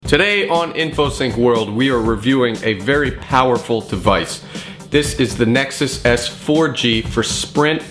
Today on InfoSync World, we are reviewing a very powerful device. This is the Nexus S 4G for Sprint,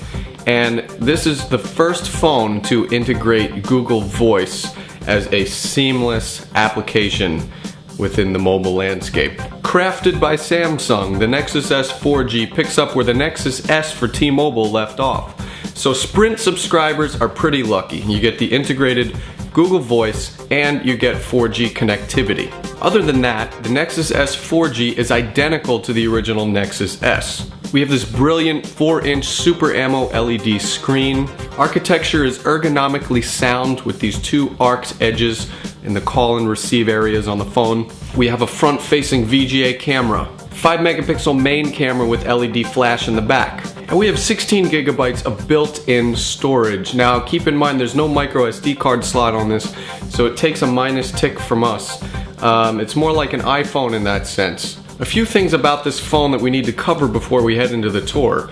and this is the first phone to integrate Google Voice as a seamless application within the mobile landscape. Crafted by Samsung, the Nexus S 4G picks up where the Nexus S for T-Mobile left off. So Sprint subscribers are pretty lucky. You get the integrated Google Voice and you get 4G connectivity. Other than that, the Nexus S 4G is identical to the original Nexus S. We have this brilliant 4-inch Super AMOLED LED screen. Architecture is ergonomically sound with these two arced edges in the call and receive areas on the phone. We have a front-facing VGA camera, 5-megapixel main camera with LED flash in the back. And we have 16 gigabytes of built-in storage. Now keep in mind there's no micro SD card slot on this, so it takes a minus tick from us. It's more like an iPhone in that sense. A few things about this phone that we need to cover before we head into the tour.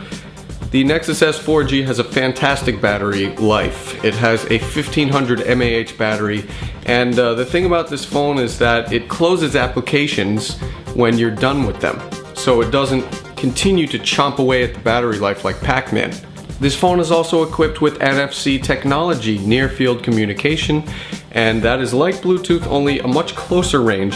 The Nexus S 4G has a fantastic battery life. It has a 1500 mAh battery, and the thing about this phone is that it closes applications when you're done with them, so it doesn't continue to chomp away at the battery life like Pac-Man. This phone is also equipped with NFC technology, near field communication, and that is like Bluetooth, only a much closer range.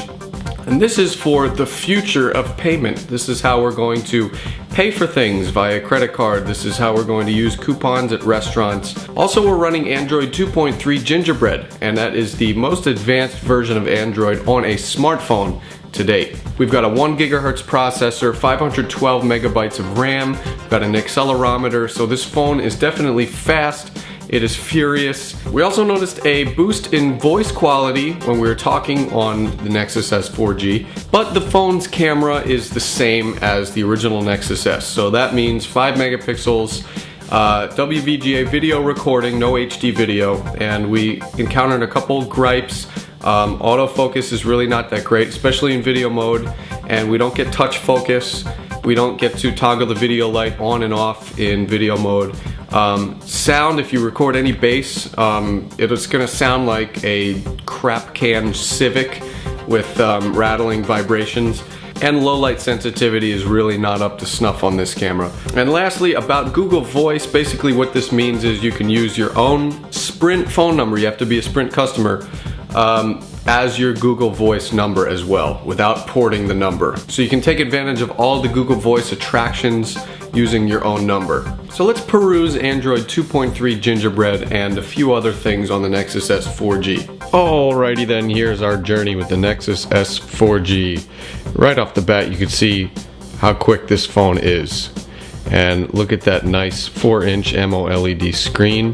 And this is for the future of payment. This is how we're going to pay for things via credit card. This is how we're going to use coupons at restaurants. Also, we're running Android 2.3 Gingerbread, and that is the most advanced version of Android on a smartphone to date. We've got a 1 gigahertz processor, 512 megabytes of RAM, we've got an accelerometer, so this phone is definitely fast. It is furious. We also noticed a boost in voice quality when we were talking on the Nexus S 4G, but the phone's camera is the same as the original Nexus S, so that means 5 megapixels, WVGA video recording, no HD video, and we encountered a couple gripes. Autofocus is really not that great, especially in video mode, and we don't get touch focus. We don't get to toggle the video light on and off in video mode. Sound, if you record any bass, it's gonna sound like a crap can Civic with rattling vibrations. And low light sensitivity is really not up to snuff on this camera. And lastly, about Google Voice, basically what this means is you can use your own Sprint phone number, you have to be a Sprint customer, as your Google Voice number as well, without porting the number. So you can take advantage of all the Google Voice attractions using your own number. So let's peruse Android 2.3 Gingerbread and a few other things on the Nexus S 4G. Alrighty then, here's our journey with the Nexus S 4G. Right off the bat, you can see how quick this phone is. And look at that nice 4-inch AMOLED screen.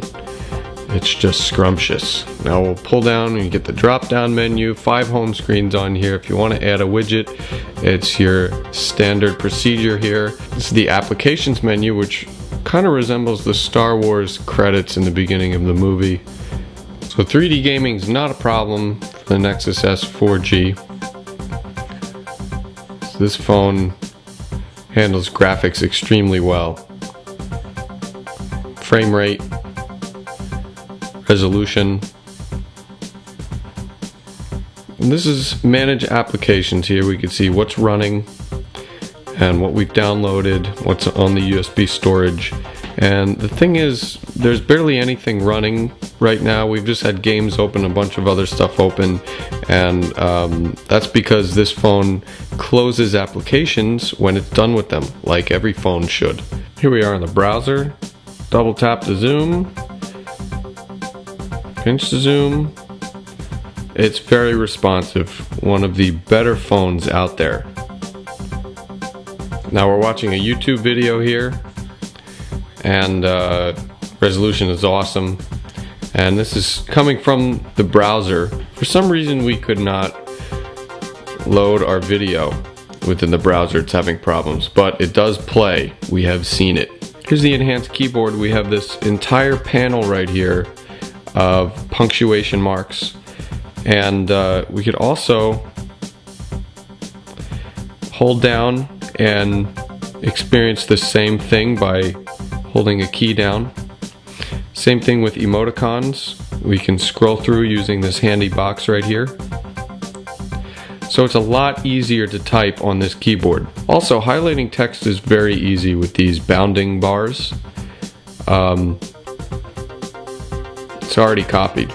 It's just scrumptious. Now we'll pull down and you get the drop down menu, 5 home screens on here. If you want to add a widget, it's your standard procedure here. This is the applications menu, which kind of resembles the Star Wars credits in the beginning of the movie. So 3D gaming is not a problem for the Nexus S 4G. So this phone handles graphics extremely well. Frame rate, resolution. And this is manage applications. Here we can see what's running and what we've downloaded, what's on the USB storage. And the thing is, there's barely anything running right now. We've just had games open, a bunch of other stuff open, and that's because this phone closes applications when it's done with them, like every phone should. Here we are in the browser. Double tap to zoom. Pinch to zoom. It's very responsive, one of the better phones out there. Now we're watching a YouTube video here, and resolution is awesome, and this is coming from the browser. For some reason we could not load our video within the browser. It's having problems, but it does play. We have seen it. Here's the enhanced keyboard. We have this entire panel right here of punctuation marks, and we could also hold down and experience the same thing by holding a key down. Same thing with emoticons. We can scroll through using this handy box right here. so it's a lot easier to type on this keyboard. Also, highlighting text is very easy with these bounding bars. It's already copied.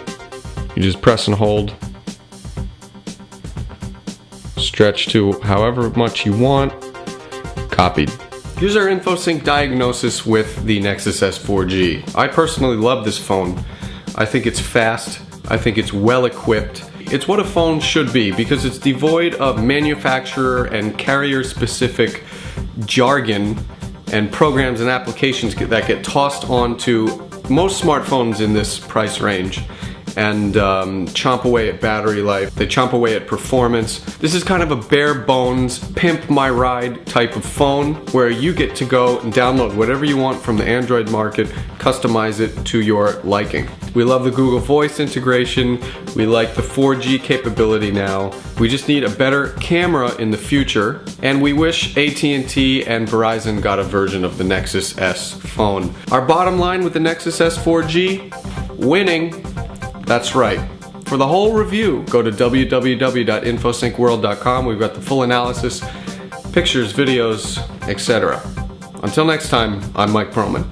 You just press and hold, stretch to however much you want, copied. Here's our InfoSync diagnosis with the Nexus S 4G. I personally love this phone. I think it's fast, I think it's well equipped. It's what a phone should be because it's devoid of manufacturer and carrier specific jargon and programs and applications that get tossed onto most smartphones in this price range and chomp away at battery life. They chomp away at performance. This is kind of a bare bones, pimp my ride type of phone where you get to go and download whatever you want from the Android market, customize it to your liking. We love the Google Voice integration. We like the 4G capability now. We just need a better camera in the future. And we wish AT&T and Verizon got a version of the Nexus S phone. Our bottom line with the Nexus S 4G, winning. That's right. For the whole review, go to www.infosyncworld.com. We've got the full analysis, pictures, videos, etc. Until next time, I'm Mike Perlman.